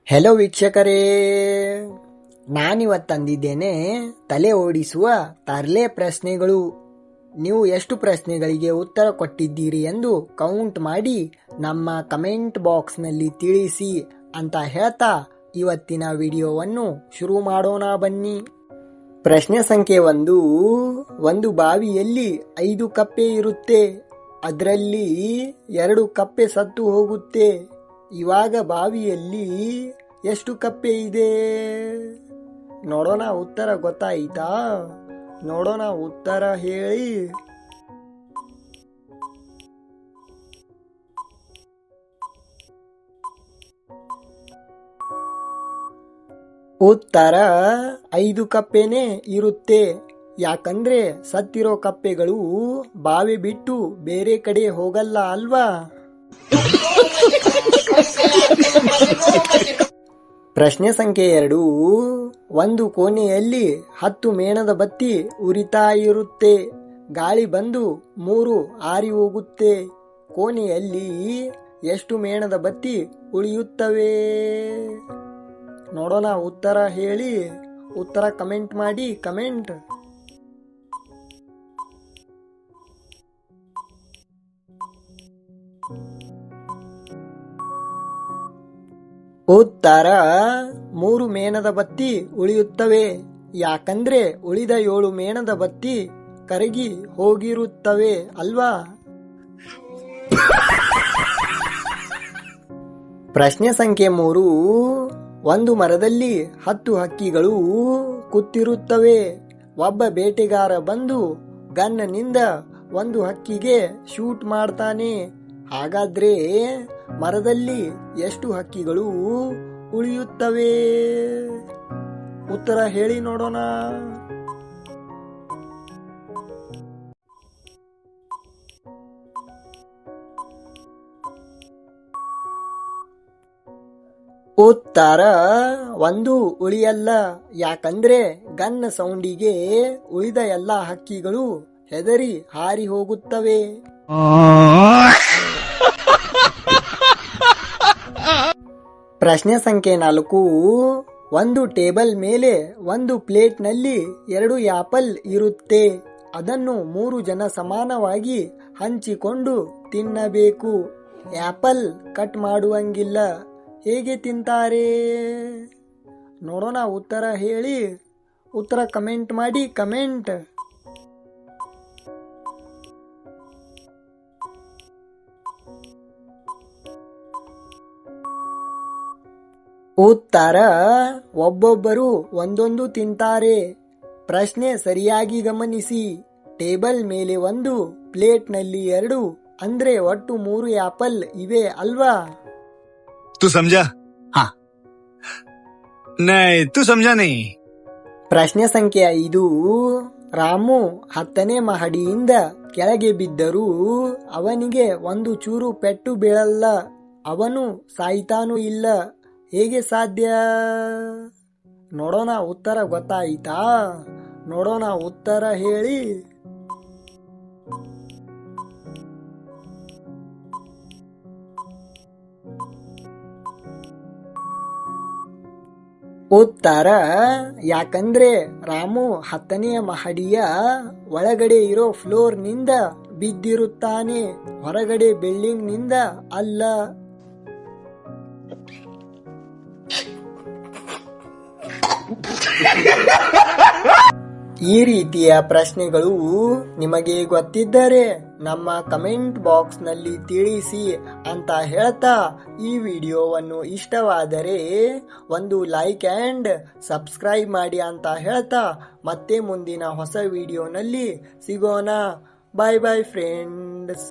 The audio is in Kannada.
ಹೆಲೋ ವೀಕ್ಷಕರೇ, ನಾನಿವತ್ತು ತಂದಿದ್ದೇನೆ ತಲೆ ಓಡಿಸುವ ತರಲೆ ಪ್ರಶ್ನೆಗಳು. ನೀವು ಎಷ್ಟು ಪ್ರಶ್ನೆಗಳಿಗೆ ಉತ್ತರ ಕೊಟ್ಟಿದ್ದೀರಿ ಎಂದು ಕೌಂಟ್ ಮಾಡಿ ನಮ್ಮ ಕಮೆಂಟ್ ಬಾಕ್ಸ್ನಲ್ಲಿ ತಿಳಿಸಿ ಅಂತ ಹೇಳ್ತಾ ಇವತ್ತಿನ ವಿಡಿಯೋವನ್ನು ಶುರು ಮಾಡೋಣ ಬನ್ನಿ. ಪ್ರಶ್ನೆ ಸಂಖ್ಯೆ 1. ಒಂದು ಬಾವಿಯಲ್ಲಿ 5 ಕಪ್ಪೆ ಇರುತ್ತೆ. ಅದರಲ್ಲಿ 2 ಕಪ್ಪೆ ಸತ್ತು ಹೋಗುತ್ತೆ. ಇವಾಗ ಬಾವಿಯಲ್ಲಿ ಎಷ್ಟು ಕಪ್ಪೆ ಇದೆ? ನೋಡೋಣ ಉತ್ತರ ಗೊತ್ತಾಯಿತಾ? ನೋಡೋಣ ಉತ್ತರ ಹೇಳಿ. ಉತ್ತರ 5 ಕಪ್ಪೆನೇ ಇರುತ್ತೆ. ಯಾಕಂದ್ರೆ ಸತ್ತಿರೋ ಕಪ್ಪೆಗಳು ಬಾವಿ ಬಿಟ್ಟು ಬೇರೆ ಕಡೆ ಹೋಗಲ್ಲ ಅಲ್ವಾ? ಪ್ರಶ್ನೆ ಸಂಖ್ಯೆ 2. ಒಂದು ಕೋಣೆಯಲ್ಲಿ 10 ಮೇಣದ ಬತ್ತಿ ಉರಿತಾ ಇರುತ್ತೆ. ಗಾಳಿ ಬಂದು 3 ಆರಿ ಹೋಗುತ್ತೆ. ಕೋಣೆಯಲ್ಲಿ ಎಷ್ಟು ಮೇಣದ ಬತ್ತಿ ಉಳಿಯುತ್ತವೆ? ನೋಡೋಣ ಉತ್ತರ ಹೇಳಿ. ಉತ್ತರ ಕಮೆಂಟ್ ಮಾಡಿ. ಕಮೆಂಟ್. ಉತ್ತರ 3 ಮೇಣದ ಬತ್ತಿ ಉಳಿಯುತ್ತವೆ. ಯಾಕಂದ್ರೆ ಉಳಿದ 7 ಮೇಣದ ಬತ್ತಿ ಕರಗಿ ಹೋಗಿರುತ್ತವೆ ಅಲ್ವಾ? ಪ್ರಶ್ನೆ ಸಂಖ್ಯೆ 3. ಒಂದು ಮರದಲ್ಲಿ 10 ಹಕ್ಕಿಗಳು ಕೂತಿರುತ್ತವೆ. ಒಬ್ಬ ಬೇಟೆಗಾರ ಬಂದು ಗನ್ನಿಂದ ಒಂದು ಹಕ್ಕಿಗೆ ಶೂಟ್ ಮಾಡ್ತಾನೆ. ಹಾಗಾದ್ರೆ ಮರದಲ್ಲಿ ಎಷ್ಟು ಹಕ್ಕಿಗಳು ಉಳಿಯುತ್ತವೆ? ಉತ್ತರ ಹೇಳಿ ನೋಡೋಣ. ಉತ್ತರ 1 ಉಳಿಯಲ್ಲ. ಯಾಕಂದ್ರೆ ಗನ್ ಸೌಂಡಿಗೆ ಉಳಿದ ಎಲ್ಲ ಹಕ್ಕಿಗಳು ಹೆದರಿ ಹಾರಿ ಹೋಗುತ್ತವೆ. ಪ್ರಶ್ನೆ ಸಂಖ್ಯೆ 4. ಒಂದು ಟೇಬಲ್ ಮೇಲೆ ಒಂದು ಪ್ಲೇಟ್ ನಲ್ಲಿ 2 ಆಪಲ್ ಇರುತ್ತೆ. ಅದನ್ನು 3 ಜನ ಸಮಾನವಾಗಿ ಹಂಚಿಕೊಂಡು ತಿನ್ನಬೇಕು. ಆಪಲ್ ಕಟ್ ಮಾಡುವಂಗಿಲ್ಲ. ಹೇಗೆ ತಿಂತಾರೆ? ನೋಡೋಣ ಉತ್ತರ ಹೇಳಿ. ಉತ್ತರ ಕಮೆಂಟ್ ಮಾಡಿ. ಕಮೆಂಟ್. ಉತ್ತರ ಒಬ್ಬೊಬ್ಬರು ಒಂದೊಂದು ತಿಂತಾರೆ. ಪ್ರಶ್ನೆ ಸರಿಯಾಗಿ ಗಮನಿಸಿ. ಟೇಬಲ್ ಮೇಲೆ 1, ಪ್ಲೇಟ್ ನಲ್ಲಿ 2 ಅಂದ್ರೆ ಒಟ್ಟು 3 ಆಪಲ್ ಇವೆ ಅಲ್ವಾ? तू समझा? हाँ. नहीं, तू समझा नहीं. ಪ್ರಶ್ನೆ ಸಂಖ್ಯೆ 5. ರಾಮು 10ನೇ ಮಹಡಿಯಿಂದ ಕೆಳಗೆ ಬಿದ್ದರೂ ಅವನಿಗೆ ಒಂದು ಚೂರು ಪೆಟ್ಟು ಬೀಳಲ್ಲ. ಅವನು ಸಾಯ್ತಾನೂ ಇಲ್ಲ. ಹೇಗೆ ಸಾಧ್ಯ? ನೋಡೋಣ ಉತ್ತರ ಗೊತ್ತಾಯಿತಾ? ನೋಡೋಣ ಉತ್ತರ ಹೇಳಿ. ಉತ್ತರ ಯಾಕಂದ್ರೆ ರಾಮು 10ನೇ ಮಹಡಿಯ ಒಳಗಡೆ ಇರೋ ಫ್ಲೋರ್ ನಿಂದ ಬಿದ್ದಿರುತ್ತಾನೆ, ಹೊರಗಡೆ ಬಿಲ್ಡಿಂಗ್ ನಿಂದ ಅಲ್ಲ. ಈ ರೀತಿಯ ಪ್ರಶ್ನೆಗಳು ನಿಮಗೆ ಗೊತ್ತಿದ್ದರೆ ನಮ್ಮ ಕಮೆಂಟ್ ಬಾಕ್ಸ್ ನಲ್ಲಿ ತಿಳಿಸಿ ಅಂತ ಹೇಳ್ತಾ, ಈ ವಿಡಿಯೋವನ್ನು ಇಷ್ಟವಾದರೆ ಒಂದು ಲೈಕ್ ಅಂಡ್ ಸಬ್ಸ್ಕ್ರೈಬ್ ಮಾಡಿ ಅಂತ ಹೇಳ್ತಾ, ಮತ್ತೆ ಮುಂದಿನ ಹೊಸ ವಿಡಿಯೋನಲ್ಲಿ ಸಿಗೋಣ. ಬಾಯ್ ಬಾಯ್ ಫ್ರೆಂಡ್ಸ್.